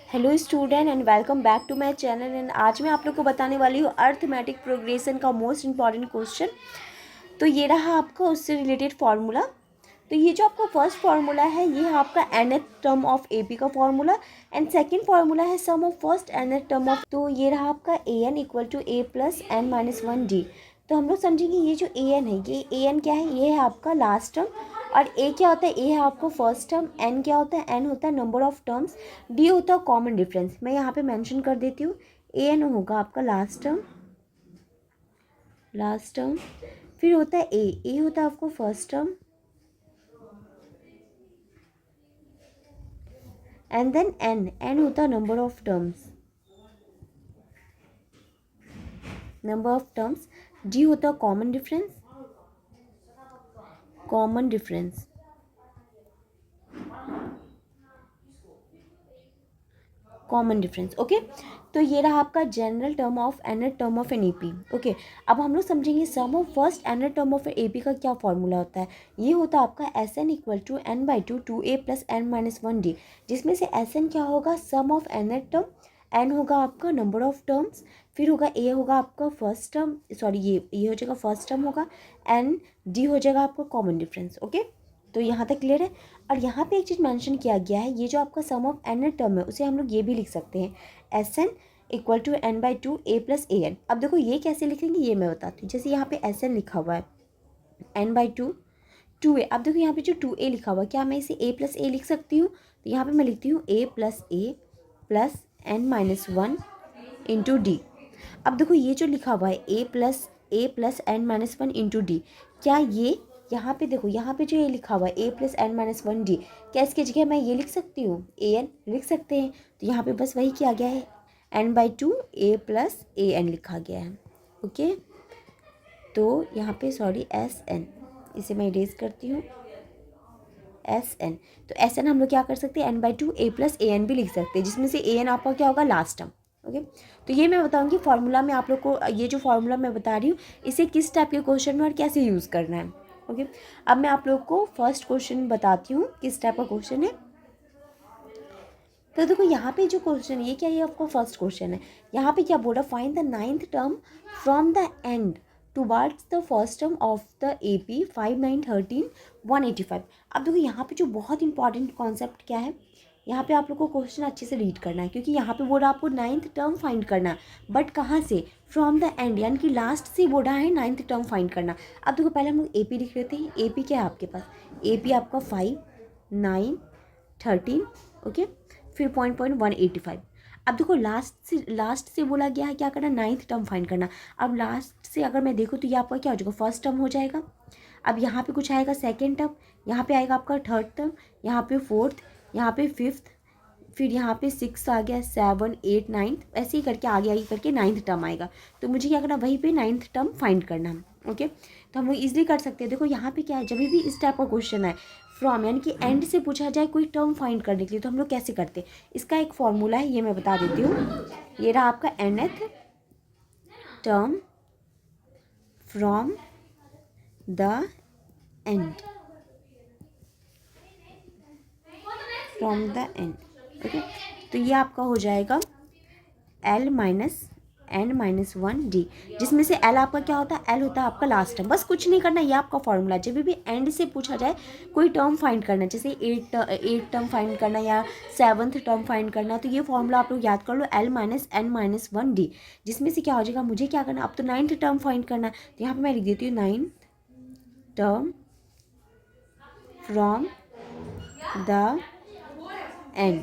Hello student and welcome back to my channel. And आज मैं आप लोग को बताने वाली हूँ अर्थमेटिक प्रोग्रेशन का मोस्ट इंपॉर्टेंट क्वेश्चन। तो ये रहा आपका उससे रिलेटेड फार्मूला। तो ये जो आपका फर्स्ट फार्मूला है ये है आपका nth टर्म ऑफ AP का फार्मूला एंड सेकंड फार्मूला है sum of first nth term of. तो ये रहा आपका an equal to a plus n minus 1d। तो हम लोग समझेंगे ये जो an है ये an क्या है, ये है आपका लास्ट टर्म। और a क्या होता है, a है आपको फर्स्ट टर्म। n क्या होता है, n होता है नंबर ऑफ टर्म्स। d होता है कॉमन डिफरेंस। मैं यहाँ पे मेंशन कर देती हूँ, an होगा आपका लास्ट टर्म। फिर होता है a होता है आपको first term and then n होता है नंबर ऑफ टर्म्स। d होता है कॉमन डिफरेंस। ओके, तो ये रहा आपका general term of nth term of an AP. Okay, अब हम लोग समझेंगे sum of first nth term of AP का क्या फॉर्मूला होता है। ये होता है आपका Sn equal to n/2 2a plus n minus 1d, जिसमें से Sn क्या होगा, sum of nth term, n होगा आपका नंबर ऑफ टर्म्स, फिर होगा a होगा आपका फर्स्ट टर्म, सॉरी ये हो जाएगा फर्स्ट टर्म होगा, एंड d हो जाएगा आपका कॉमन डिफरेंस। ओके, तो यहाँ तक क्लियर है। और यहाँ पे एक चीज़ मेंशन किया गया है, ये जो आपका सम ऑफ nth टर्म है उसे हम लोग ये भी लिख सकते हैं Sn equal to n/2 a plus an। अब देखो ये कैसे लिखेंगे ये मैं बताती हूँ। जैसे यहाँ पे Sn लिखा हुआ है n/2 2a। अब देखो यहाँ पे जो 2a लिखा हुआ है, क्या मैं इसे a प्लस a लिख सकती हूँ? तो यहाँ पे मैं लिखती हूँ a plus n minus 1 into D. अब देखो ये जो लिखा हुआ है a plus n minus 1 into D, क्या ये यहाँ पे देखो, यहाँ पे जो ये लिखा हुआ है a plus n minus 1d, क्या इसकी जगह मैं ये लिख सकती हूँ, an लिख सकते हैं। तो यहाँ पे बस वही किया गया है, n/2 a प्लस an लिखा गया है। ओके, तो यहाँ पे सॉरी Sn, इसे मैं इरेज करती हूँ Sn। तो Sn हम लोग क्या कर सकते हैं, n/2 a प्लस an भी लिख सकते हैं, जिसमें से an आपका क्या होगा, लास्ट टर्म। ओके, तो ये मैं बताऊँगी फार्मूला में आप लोग को, ये जो फार्मूला मैं बता रही हूँ इसे किस टाइप के क्वेश्चन में और कैसे यूज़ करना है। ओके, अब मैं आप लोग को फर्स्ट क्वेश्चन बताती हूँ किस टाइप का क्वेश्चन है। तो देखो यहाँ पे जो क्वेश्चन है ये क्या है, ये आपका फर्स्ट क्वेश्चन है। यहाँ पे क्या बोल रहा है, find the 9th term from the end towards the first term of the AP 5 9 13 185। अब देखो यहाँ पे जो बहुत इंपॉर्टेंट कॉन्सेप्ट क्या है, यहाँ पे आप लोग को क्वेश्चन अच्छे से रीड करना है, क्योंकि यहाँ पे बोल रहा है आपको 9th टर्म फाइंड करना, बट कहाँ से, फ्रॉम द एंड, यानी कि लास्ट से बोल रहा है 9th टर्म फाइंड करना। अब देखो पहले हम लोग AP लिख लेते हैं। AP क्या है आपके पास, AP आपका 5 9 13, ओके, फिर 185। अब देखो लास्ट से बोला गया है क्या करना, 9th टर्म फाइंड करना। अब लास्ट से अगर मैं देखूँ तो ये आपका क्या हो जाएगा, फर्स्ट टर्म हो जाएगा। अब यहाँ पे कुछ आएगा सेकेंड टर्म, यहाँ पे आएगा आपका थर्ड टर्म, यहाँ पे फोर्थ, यहाँ पे फिफ्थ, फिर यहाँ पे 6 आ गया, 7 8 9, ऐसे ही करके आगे करके 9th टर्म आएगा। तो मुझे क्या करना, वहीं पे 9th टर्म फाइंड करना है। ओके, तो हम लोग ईजिली कर सकते हैं। देखो यहाँ पे क्या है, जब भी इस टाइप का क्वेश्चन है फ्रॉम यानी कि एंड से पूछा जाए कोई टर्म फाइंड करने के लिए, तो हम लोग कैसे करते हैं, इसका एक फॉर्मूला है, ये मैं बता देती हूँ। ये रहा आपका nth term from the end, okay, तो ये आपका हो जाएगा L minus n minus 1d, जिसमें से L आपका क्या होता है, L होता है आपका लास्ट टर्म। बस कुछ नहीं करना, ये आपका फॉर्मूला। जब भी एंड से पूछा जाए कोई टर्म फाइंड करना, जैसे 8 टर्म फाइंड करना या 7th टर्म फाइंड करना, तो ये फॉर्मूला आप लोग याद कर लो, L minus n minus 1d, जिसमें से क्या हो जाएगा, मुझे क्या करना, अब तो 9th टर्म फाइंड करना। तो यहाँ पर मैं लिख देती हूँ 9th term from the end.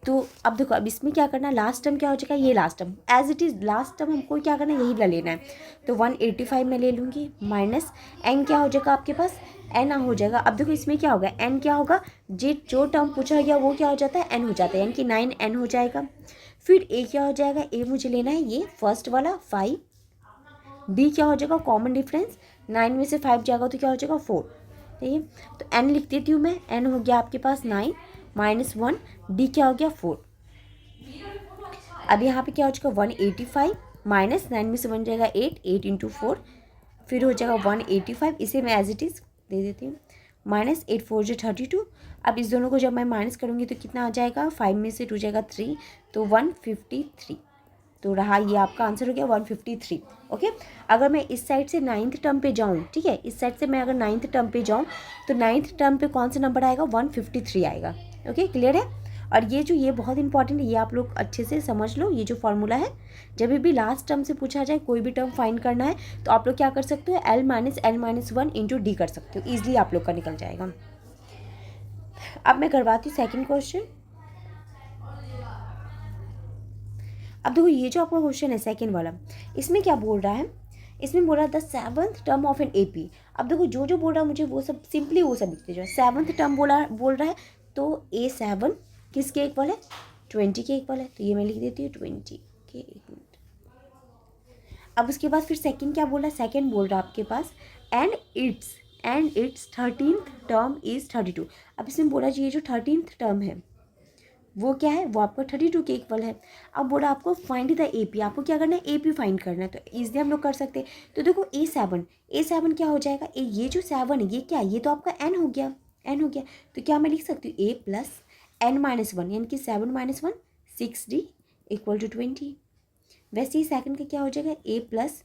तो अब देखो, अब इसमें क्या करना, लास्ट टर्म क्या हो जाएगा, ये last term as it is last term हमको क्या करना है, यही ले लेना है। तो 185 में ले लूँगी, माइनस n क्या हो जाएगा आपके पास, n हो जाएगा। अब देखो इसमें क्या होगा, n क्या होगा, जो टर्म पूछा गया वो क्या हो जाता है, n हो जाता है, यानी कि 9n हो जाएगा। फिर a क्या हो जाएगा, a मुझे लेना है ये फर्स्ट वाला 5, b क्या हो जाएगा, कॉमन डिफरेंस, 9 में से 5 जाएगा तो क्या हो जाएगा 4, ठीक है। तो n लिख देती हूँ मैं, n हो गया आपके पास 9 माइनस 1, डी क्या हो गया 4। अब यहाँ पे क्या हो जाएगा 185 माइनस 9 में से 1 जाएगा 8 इंटू 4, फिर हो जाएगा 185। इसे मैं एज इट इज़ दे देती हूँ माइनस 8 4 जो 32। अब इस दोनों को जब मैं माइनस करूँगी तो कितना आ जाएगा, 5 में से 2 जाएगा 3, तो 153। तो रहा ये आपका आंसर हो गया 153। ओके, अगर मैं इस साइड से 9th टर्म पे जाऊँ, ठीक है, इस साइड से मैं अगर 9th टर्म पे जाऊँ तो 9th टर्म पे कौन सा नंबर आएगा, 153 आएगा। ओके, क्लियर है। और ये बहुत इंपॉर्टेंट है, ये आप लोग अच्छे से समझ लो। ये जो फॉर्मूला है, जब भी लास्ट टर्म से पूछा जाए कोई भी टर्म फाइंड करना है तो आप लोग क्या कर सकते हो, L-1 इंटू डी कर सकते हो, ईजिली आप लोग का निकल जाएगा। अब मैं करवाती हूँ सेकेंड क्वेश्चन। अब देखो ये जो आपका क्वेश्चन है सेकेंड वाला, इसमें क्या बोल रहा है, इसमें बोल रहा है the 7th term of an AP। अब देखो जो जो बोल रहा है मुझे वो सब सिंपली वो सब लिखते जाओ। 7th टर्म बोल रहा है तो A7 किसके इक्वल है, 20 के इक्वल है, तो ये मैं लिख देती हूँ 20 के। एक मिनट। अब उसके बाद फिर सेकंड क्या बोल रहा है, सेकंड बोल रहा है आपके पास and it's 13th term is 32। अब इसमें बोला जी ये जो 13th टर्म है वो क्या है, वो आपका 32 के इक्वल है। अब बोला आपको फाइंड द AP, आपको क्या करना है, AP फाइंड करना है, तो ईजिली हम लोग कर सकते हैं। तो देखो A7 क्या हो जाएगा, ये जो 7 है ये क्या है, ये तो आपका n हो गया, तो क्या मैं लिख सकती हूँ A प्लस n-1, यानी कि 7 - 1 6D इक्वल टू 20। वैसे ही सेकंड का क्या हो जाएगा, A plus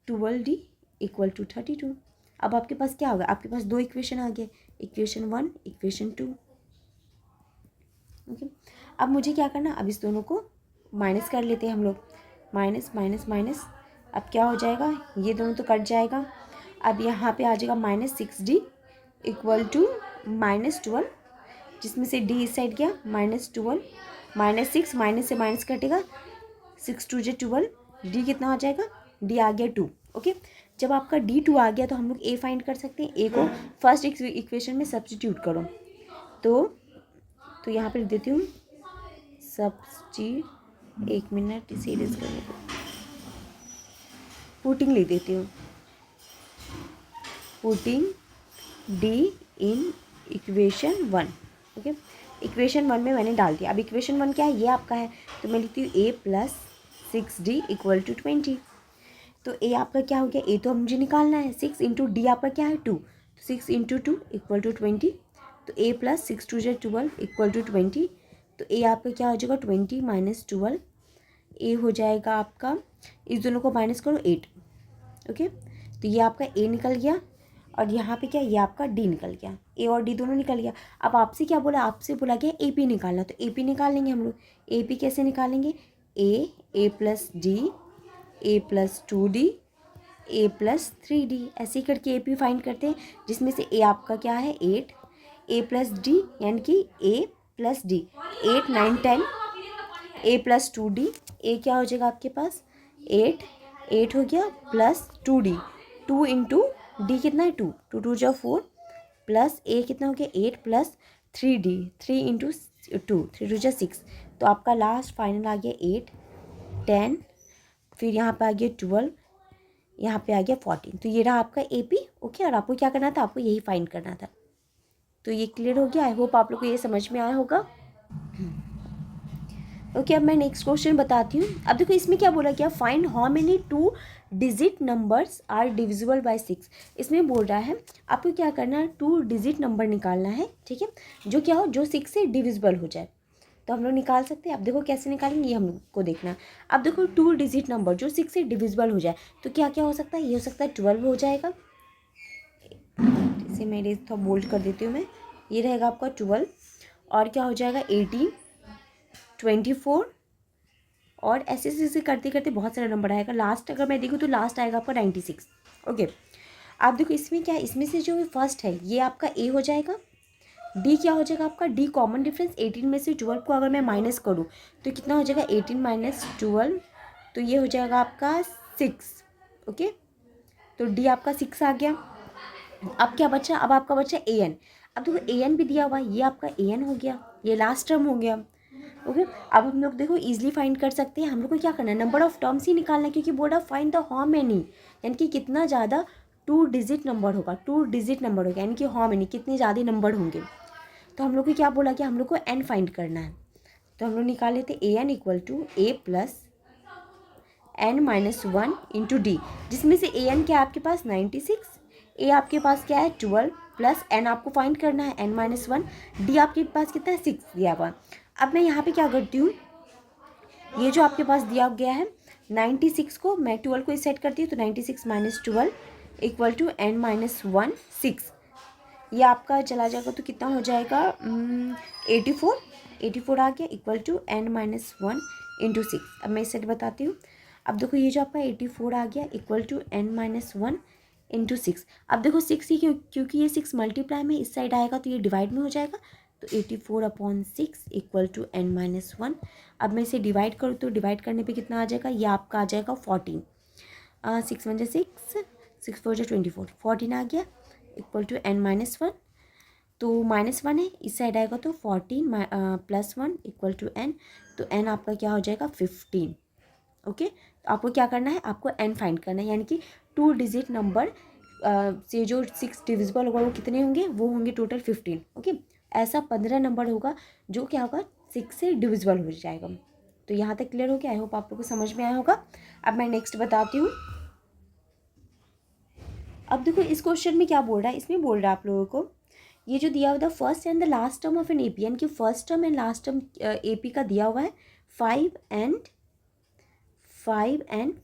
12D equal to 32। अब आपके पास क्या होगा, आपके पास दो इक्वेशन आ गए, इक्वेशन 1 इक्वेशन 2। ओके, अब मुझे क्या करना, अब इस दोनों को माइनस कर लेते हैं हम लोग, माइनस माइनस माइनस। अब क्या हो जाएगा, ये दोनों तो कट जाएगा। अब यहाँ पे आ जाएगा -6D इक्वल टू -12, जिसमें से D इस साइड गया, -12 -6, माइनस से माइनस कटेगा, 6 2 जो 12, D कितना आ जाएगा, D आ गया 2। ओके, जब आपका D 2 आ गया तो हम लोग A फाइंड कर सकते हैं। A को फर्स्ट इक्वेशन में सब्स्टिट्यूट करो, तो यहाँ पे लिख देती हूँ एक मिनट इसे इरेज करने को, पुटिंग लिख देती हूँ, putting D in equation 1। Okay, equation 1 में मैंने डाल दिया। अब इक्वेशन 1 क्या है, ये आपका है, तो मैं लिखती हूँ A plus 6D equal to 20। तो A आपका क्या हो गया, A तो मुझे निकालना है, 6 इंटू D आपका क्या है 2, तो 6 इंटू 2 इक्वल टू 20। तो A प्लस 6 2 जो 12 इक्वल टू 20। तो A आपका क्या हो जाएगा, 20 माइनस 12, A हो जाएगा आपका, इस दोनों को माइनस करो 8। ओके, तो ये आपका A निकल गया, और यहाँ पे क्या, ये आपका D निकल गया, A और D दोनों निकल गया। अब आपसे क्या बोला, आपसे बोला गया AP निकालना, तो AP निकाल लेंगे हम लोग। AP कैसे निकालेंगे, A plus D, A plus 2D, A plus 3D, ऐसे ही करके AP फाइंड करते हैं, जिसमें से A आपका क्या है 8, A प्लस D यानी कि A plus D 8 9 10, A plus 2D, A क्या हो जाएगा आपके पास 8 हो गया, प्लस 2D, 2 इंटू D कितना है 2, 2 2 जो 4, प्लस A कितना हो गया 8 प्लस 3D, 3 इंटू 2, 3 2 जो 6। तो आपका लास्ट फाइनल आ गया 8 10, फिर यहाँ पे आ गया 12, यहाँ पे आ गया 14। तो ये रहा आपका AP। ओके, और आपको क्या करना था, आपको यही फाइंड करना था। तो ये क्लियर हो गया, आई होप आप लोग को ये समझ में आया होगा। ओके, अब मैं नेक्स्ट क्वेश्चन बताती हूँ। अब देखो इसमें क्या बोला गया, find how many 2 digit numbers are divisible by 6। इसमें बोल रहा है आपको क्या करना है, 2 डिजिट नंबर निकालना है, ठीक है, जो क्या हो, जो 6 से डिविजिबल हो जाए। तो हम लोग निकाल सकते हैं। अब देखो कैसे निकालेंगे, ये हमको देखना है। अब देखो 2 डिजिट नंबर जो 6 से डिविजिबल हो जाए, तो क्या क्या हो सकता है, ये हो सकता है 12 हो जाएगा, इसे मेरे थोड़ा बोल्ड कर देती हूँ मैं, ये रहेगा आपका 12, और क्या हो जाएगा 18 24, और ऐसे करते करते बहुत सारा नंबर आएगा। लास्ट अगर मैं देखूँ तो लास्ट आएगा आपका 96। ओके, आप देखो इसमें क्या है, इसमें से जो फर्स्ट है ये आपका A हो जाएगा, D क्या हो जाएगा आपका, D कॉमन डिफरेंस, 18 में से 12 को अगर मैं माइनस करूँ तो कितना हो जाएगा 18 माइनस 12, तो ये हो जाएगा आपका 6। ओके, तो D आपका 6 आ गया। अब क्या बचा, अब आपका बचा AN। अब देखो AN भी दिया हुआ है, ये आपका AN हो गया, ये लास्ट टर्म हो गया। ओके, अब हम लोग देखो इजीली फाइंड कर सकते हैं। हम लोग को क्या करना है, नंबर ऑफ टर्म्स ही निकालना है, क्योंकि board of find the how many, यानी कि कितना ज़्यादा 2 डिजिट नंबर होगा, 2 डिजिट नंबर होगा, यानी कि हाउ मेनी कितने ज़्यादा नंबर होंगे। तो हम लोग को क्या बोला कि हम लोग को n फाइंड करना है। तो हम लोग निकाल लेते AN equal to A plus n-1 into D, जिसमें से AN क्या है आपके पास 96, A आपके पास क्या है 12 प्लस एन आपको फाइंड करना है, एन माइनस वन। डी आपके पास कितना है, 6 दिया हुआ। अब मैं यहाँ पे क्या करती हूँ, ये जो आपके पास दिया गया है 96 को मैं 12 को सेट करती हूँ, तो 96 minus 12 equal to N minus one 6। ये आपका चला जाएगा तो कितना हो जाएगा 84 आ गया equal to N minus one into 6। अब मैं इसे बताती हूँ। अब देखो ये जो आपका 84 आ गया equal to N minus one into 6। अब देखो 6 ही क्योंकि ये 6 मल्टीप्लाई में इस साइड आएगा तो ये डिवाइड में हो जाएगा, तो 84/6 equal to N minus one. अब मैं इसे डिवाइड करूँ तो डिवाइड करने पे कितना आ जाएगा, ये आपका आ जाएगा 14। 6 1 6, 6 4 24, 14 आ गया equal to N minus one. तो माइनस वन है, इस साइड आएगा तो 14 plus one equal to N, तो एन आपका क्या हो जाएगा 15। ओके, तो आपको क्या करना है, आपको एन फाइंड करना है, यानी कि 2 डिजिट नंबर से जो 6 डिविजिबल होगा वो कितने होंगे, वो होंगे टोटल 15। ओके, ऐसा 15 नंबर होगा जो क्या होगा 6 से डिविजिबल हो जाएगा। तो यहाँ तक क्लियर हो गया, आई होप आप लोगों को समझ में आया होगा। अब मैं नेक्स्ट बताती हूँ। अब देखो इस क्वेश्चन में क्या बोल रहा है, इसमें बोल रहा है आप लोगों को ये जो दिया हुआ the first and the last term of an AP, यानी कि first term and last term AP का दिया हुआ है 5 and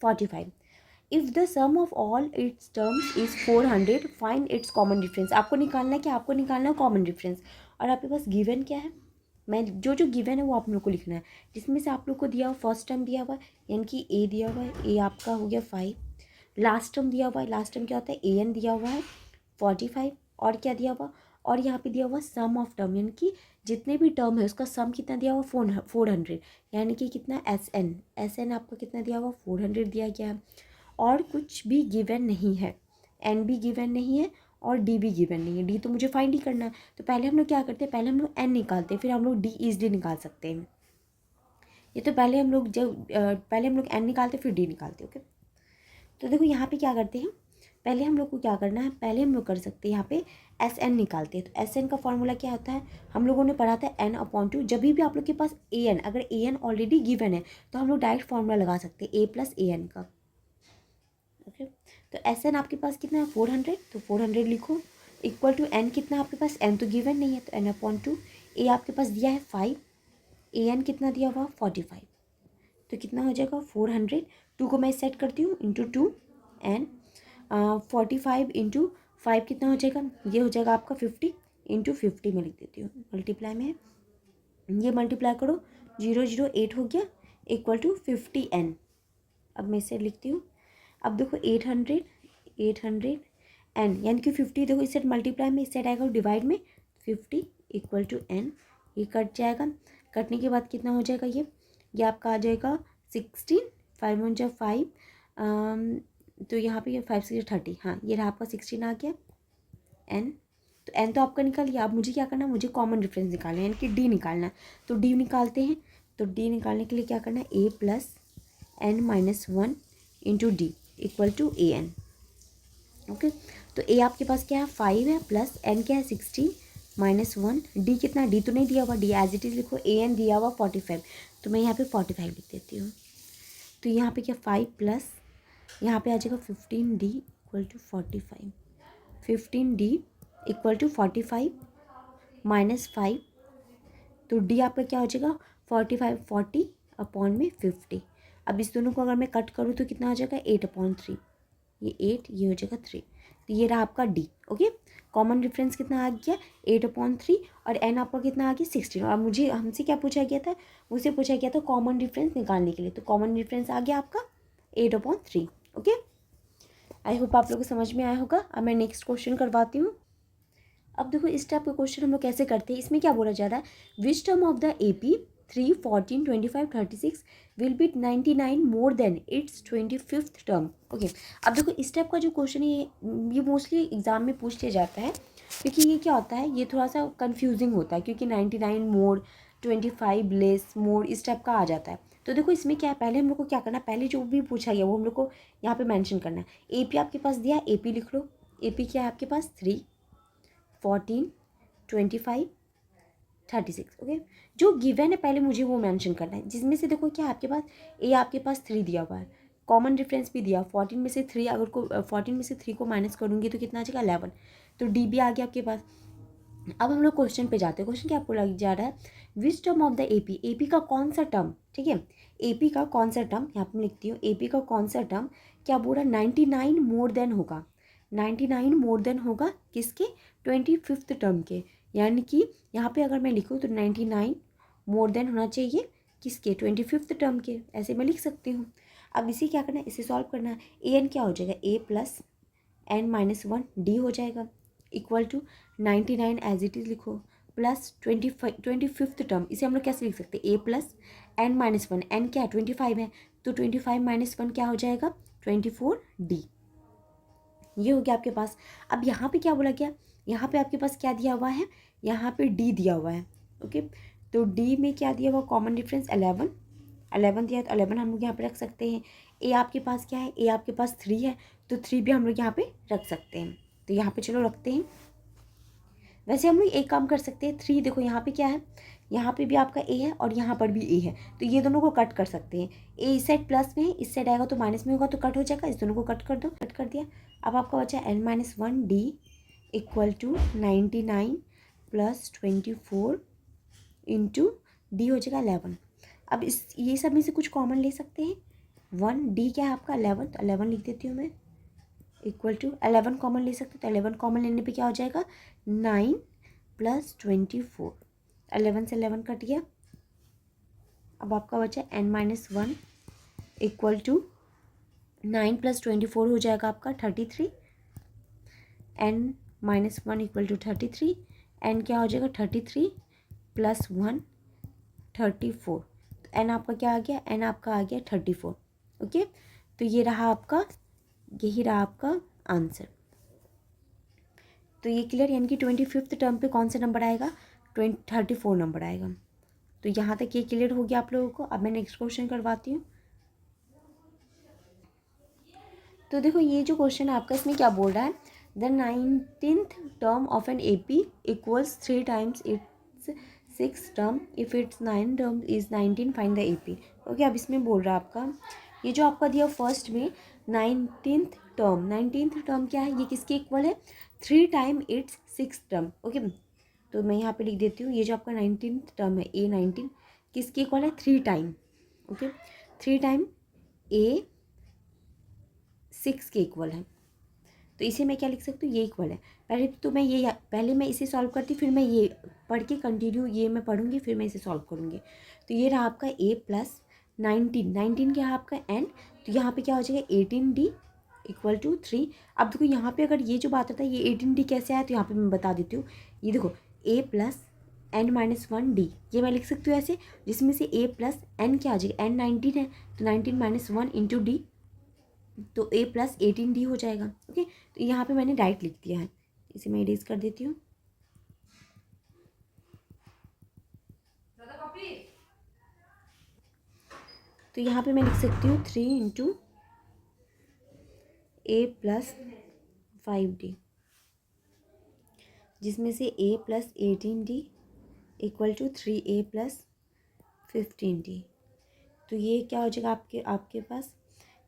45। If the sum of all its terms is 400 find its common difference. आपको निकालना है क्या, आपको निकालना है कॉमन डिफरेंस। और आपके पास गिवन क्या है, मैं जो गिवन है वो आप लोग को लिखना है, जिसमें से आप लोग को दिया हुआ फर्स्ट टर्म दिया हुआ है, यानी कि ए दिया हुआ है, ए आपका हो गया 5। लास्ट टर्म दिया हुआ है, लास्ट टर्म क्या होता है, ए एन दिया हुआ है 45। और क्या दिया हुआ, और यहाँ पे दिया हुआ सम ऑफ टर्म, यानी कि जितने भी टर्म है उसका सम कितना दिया हुआ 400, यानी कि कितना एस एन आपका कितना दिया हुआ 400 दिया गया है। और कुछ भी गिवन नहीं है, एन भी गिवन नहीं है और डी भी गिवन नहीं है। डी तो मुझे फाइंड ही करना है, तो पहले हम लोग क्या करते हैं, पहले हम लोग एन निकालते हैं, फिर हम लोग डी ईजिली निकाल सकते हैं। ये तो पहले हम लोग एन निकालते फिर डी निकालते। ओके, तो देखो यहाँ पे क्या करते हैं, पहले हम लोग को क्या करना है, पहले हम लोग कर सकते हैं यहाँ पे एस एन निकालते हैं। तो एस एन का फॉर्मूला क्या होता है, हम लोगों ने पढ़ा था n/2। जब भी आप लोग के पास ए एन, अगर ए एन ऑलरेडी गिवन है तो हम लोग डायरेक्ट फॉर्मूला लगा सकते हैं a + an का। ओके, तो एस एन आपके पास कितना है 400, तो 400 लिखो इक्वल टू एन कितना आपके पास, एन तो गिवन नहीं है तो n/2। ए आपके पास दिया है 5, ए एन कितना दिया हुआ 45, तो कितना हो जाएगा 400। 2 को मैं सेट करती हूँ इंटू 2 एन 45 इंटू 5 कितना हो जाएगा, ये हो जाएगा आपका 50 इंटू 50 में लिख देती हूँ, मल्टीप्लाई में ये मल्टीप्लाई करो 008 हो गया इक्वल टू 50 एन। अब मैं इसे लिखती हूँ। अब देखो 800 एन, यानी कि 50 देखो इस साइड मल्टीप्लाई में, इस साइड आएगा डिवाइड में 50 इक्वल टू एन। ये कट जाएगा, कटने के बाद कितना हो जाएगा, ये आपका आ जाएगा 16, 5 1 जा 5, तो यहाँ पे ये 5 6 30, हाँ ये रहा आपका 16 आ गया एन। तो एन तो आपका निकल गया। अब मुझे क्या करना है, मुझे कॉमन डिफरेंस निकालना है, यानी कि डी निकालना है। तो डी निकालते हैं, तो डी निकालने के लिए क्या करना है, a plus n minus one into d equal to a n. Okay, तो ए आपके पास क्या है 5 है, प्लस एन क्या है 16 माइनस वन, डी कितना, डी तो नहीं दिया हुआ, डी एज इट इज़ लिखो, ए एन दिया हुआ 45, तो मैं यहाँ पे 45 लिख देती हूँ। तो यहाँ पे क्या 5 प्लस यहाँ पे आ जाएगा 15 D equal to 45, 15 D equal to 45 minus 5, तो डी आपका क्या हो जाएगा 45 40/50। अब इस दोनों को अगर मैं कट करूँ तो कितना आ जाएगा 8/3, ये 8 ये हो जाएगा 3, तो ये रहा आपका डी। ओके, कॉमन डिफरेंस कितना आ गया 8/3 और एन आपका कितना आ गया 16। और मुझे हमसे क्या पूछा गया था, मुझसे पूछा गया था कॉमन डिफरेंस निकालने के लिए, तो कॉमन डिफरेंस आ गया आपका 8/3। ओके, आई होप आप लोगों को समझ में आया होगा। अब मैं नेक्स्ट क्वेश्चन करवाती हूँ। अब देखो इस टाइप का क्वेश्चन हम लोग कैसे करते हैं, इसमें क्या बोला जा रहा है, which term of the A P 3 14 25 36 will be 99 more than it's 25th term. Okay, अब देखो इस टाइप का जो क्वेश्चन है ये मोस्टली एग्जाम में पूछ लिया जाता है, क्योंकि ये क्या होता है, ये थोड़ा सा कंफ्यूजिंग होता है, क्योंकि 99 मोर 25 लेस मोर इस टाइप का आ जाता है। तो देखो इसमें क्या है, पहले हम लोग को क्या करना है, पहले जो भी पूछा गया वो हम लोग को यहाँ पे मेंशन करना है। ए पी आपके पास दिया, ए पी लिख लो। ए पी क्या है आपके पास 3 14 25 36। ओके, जो गिवन है पहले मुझे वो मेंशन करना है, जिसमें से देखो क्या आपके पास ए आपके पास 3 दिया हुआ है, कॉमन डिफरेंस भी दिया 14 में से 3, अगर को 14 में से 3 को माइनस करूँगी तो कितना आ जाएगा 11। तो डी भी आ गया आपके पास। अब हम लोग क्वेश्चन पे जाते हैं। क्वेश्चन क्या बोला जा रहा है, which term of the AP, AP का कौन सा टर्म, ठीक है, एपी का कौन सा टर्म, यहाँ पे मैं लिखती हूँ, एपी का कौन सा टर्म क्या बोल रहा है, 99 मोर देन होगा, 99 मोर देन होगा किसके, 25th टर्म के। यानी कि यहाँ पे अगर मैं लिखूँ तो 99 मोर देन होना चाहिए किसके, 25th टर्म के, ऐसे मैं लिख सकती हूँ। अब इसे क्या करना है, इसे सॉल्व करना है। ए एन क्या हो जाएगा, a plus n minus one d हो जाएगा, equal to 99 as it is लिखो, प्लस 25th टर्म, इसे हम लोग कैसे लिख सकते हैं, a plus n minus one, n क्या है 25 है, तो 25 माइनस वन क्या हो जाएगा 24 डी। ये हो गया आपके पास। अब यहाँ पे क्या बोला गया, यहाँ पे आपके पास क्या दिया हुआ है, यहाँ पे डी दिया हुआ है, ओके। तो डी में क्या दिया हुआ, कॉमन डिफरेंस 11, 11 दिया है तो 11 हम लोग यहाँ पे रख सकते हैं। ए आपके पास क्या है, ए आपके पास 3 है, तो 3 भी हम लोग यहाँ पे रख सकते हैं। तो यहाँ पे चलो रखते हैं। वैसे हम लोग एक काम कर सकते हैं, 3 देखो यहाँ पे क्या है, यहाँ पे भी आपका ए है और यहाँ पर भी ए है, तो ये दोनों को कट कर सकते हैं। ए इस साइड प्लस में है, इस साइड आएगा तो माइनस में होगा, तो कट हो जाएगा, इस दोनों को कट कर दो, कट कर दिया। अब आपका बचा N minus one D equal to 99 plus 24 into D हो जाएगा 11। अब इस ये सब में से कुछ कॉमन ले सकते हैं, 1 डी क्या है आपका 11, तो 11 लिख देती हूँ मैं, इक्वल टू 11 कॉमन ले सकते, तो 11 कॉमन लेने पे क्या हो जाएगा 9 प्लस 24, 11 से 11 कट गया। अब आपका बचा N minus one equal to 9 plus 24 हो जाएगा आपका 33, N minus one equal to 33, N क्या हो जाएगा 33 प्लस 1 34, तो एन आपका क्या आ गया, एन आपका आ गया 34, ओके। तो ये रहा आपका, यही रहा आपका आंसर। तो ये क्लियर, यानी कि 25th टर्म पे कौन सा नंबर आएगा, 34 नंबर आएगा। तो यहाँ तक ये क्लियर हो गया आप लोगों को। अब मैं नेक्स्ट क्वेश्चन करवाती हूँ। तो देखो ये जो क्वेश्चन है आपका, इसमें क्या बोल रहा है, the 19th term of an AP equals 3 times it's 6 term, if it's 9 term is 19, find the AP. Okay, अब इसमें बोल रहा है आपका, ये जो आपका दिया फर्स्ट में 19th टर्म, 19th टर्म क्या है, ये किसके इक्वल है, 3 टाइम इट्स 6 टर्म, ओके। तो मैं यहाँ पे लिख देती हूँ, ये जो आपका 19th टर्म है ए 19 किसके इक्वल है, 3 टाइम, ओके, 3 टाइम ए 6 के इक्वल है। तो इसे मैं क्या लिख सकती हूँ, ये इक्वल है। पहले मैं इसे सॉल्व करती, फिर मैं ये पढ़ के कंटिन्यू, ये मैं पढ़ूंगी, फिर मैं इसे सॉल्व करूँगी। तो ये रहा आपका ए प्लस 19 क्या है आपका एन, तो यहाँ पे क्या हो जाएगा 18D इक्वल टू 3। अब देखो यहाँ पे अगर ये जो बात होता है, ये 18D कैसे आया, तो यहाँ पे मैं बता देती हूँ। ये देखो a plus n minus one d, ये मैं लिख सकती हूँ ऐसे, जिसमें से ए प्लस एन क्या आ जाएगा, एन 19 है, तो 19 माइनस वन इंटू डी, तो ए प्लस 18D हो जाएगा, ओके। तो यहाँ पे मैंने राइट लिख दिया है, इसे मैं इरेज कर देती हूँ। तो यहाँ पे मैं लिख सकती हूँ 3 इंटू ए प्लस 5D, जिसमें से a plus 18D equal to 3A plus 15D। तो ये क्या हो जाएगा आपके आपके पास,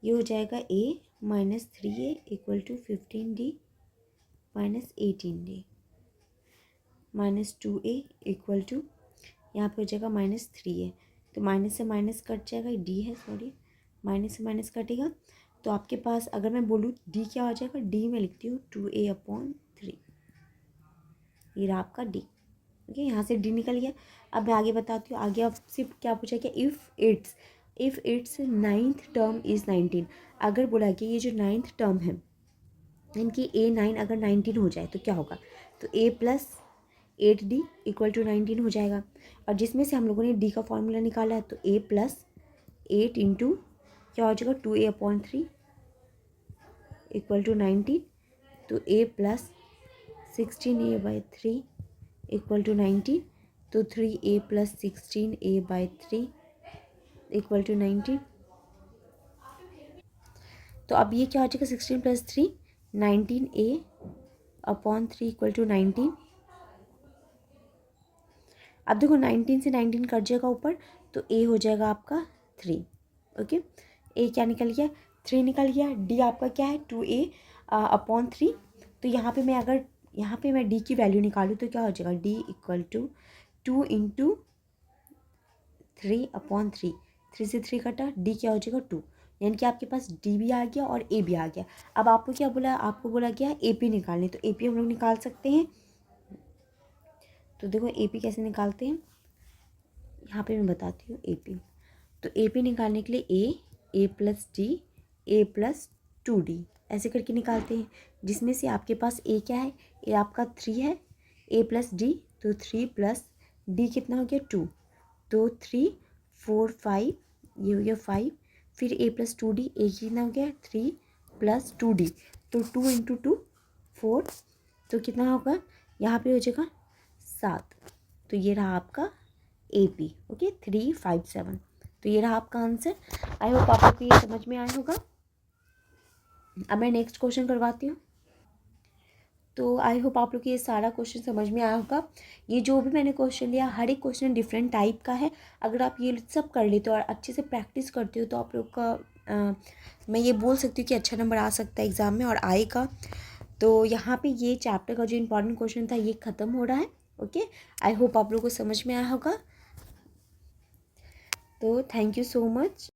ये हो जाएगा A minus 3A equal to 15D minus 18D minus 2A equal to, यहाँ पे हो जाएगा माइनस 3A, तो माइनस से माइनस कट जाएगा, डी है सॉरी, माइनस से माइनस कटेगा, तो आपके पास अगर मैं बोलूँ डी क्या हो जाएगा, डी में लिखती हूँ 2A/3, ये रहा आपका डी, ओके। यहाँ से डी निकल गया। अब मैं आगे बताती हूँ, आगे आपसे क्या पूछा गया, if it's 9th term is 19, अगर बोला कि ये जो 9th टर्म है इनकी A9 अगर 19 हो जाए तो क्या होगा, तो ए प्लस 8D इक्वल टू 19 हो जाएगा। और जिसमें से हम लोगों ने डी का फॉर्मूला निकाला है, तो ए प्लस 8 इंटू क्या हो जाएगा 2A/3 इक्वल टू 19, तो ए प्लस 16A/3 इक्वल टू 19, तो 3A plus 16A/3 equal to 19। तो अब ये क्या हो जाएगा 16 प्लस 3 19A/3 इक्वल टू 19। अब देखो 19 से 19 कट जाएगा ऊपर, तो ए हो जाएगा आपका 3, ओके। ए क्या निकल गया 3 निकल गया। डी आपका क्या है 2A/3, तो यहाँ पे मैं अगर यहाँ पे मैं डी की वैल्यू निकालूँ तो क्या हो जाएगा, डी इक्वल टू 2 × 3/3, 3 से 3 कटा, डी क्या हो जाएगा 2, यानी कि आपके पास डी भी आ गया और ए भी आ गया। अब आपको क्या बोला, आपको बोला गया ए पी निकालनी, तो ए पी हम लोग निकाल सकते हैं। तो देखो ए पी कैसे निकालते हैं, यहाँ पे मैं बताती हूँ ए पी। तो ए पी निकालने के लिए ए प्लस डी, ए प्लस 2d ऐसे करके निकालते हैं, जिसमें से आपके पास ए क्या है, ए आपका 3 है, ए प्लस डी, तो 3 प्लस डी कितना हो गया 2, तो 3 4 5, ये हो गया 5, फिर ए प्लस 2d, ए कितना हो गया 3 प्लस 2d, तो 2 × 2 4, तो कितना होगा यहाँ पे हो जाएगा 7। तो ये रहा आपका ए पी। ओके 357, तो ये रहा आपका आंसर। आई होप आप लोग को ये समझ में आया होगा। अब मैं नेक्स्ट क्वेश्चन करवाती हूँ। तो आई होप आप लोग को ये सारा क्वेश्चन समझ में आया होगा। ये जो भी मैंने क्वेश्चन लिया, हर एक क्वेश्चन डिफरेंट टाइप का है। अगर आप ये सब कर लेते हो और अच्छे से प्रैक्टिस करते हो तो आप लोग का मैं ये बोल सकती हूँ कि अच्छा नंबर आ सकता है एग्ज़ाम में और आएगा। तो यहाँ पे ये चैप्टर का जो इंपॉर्टेंट क्वेश्चन था ये ख़त्म हो रहा है। ओके, आई होप आप लोग को समझ में आया होगा। तो थैंक यू सो मच।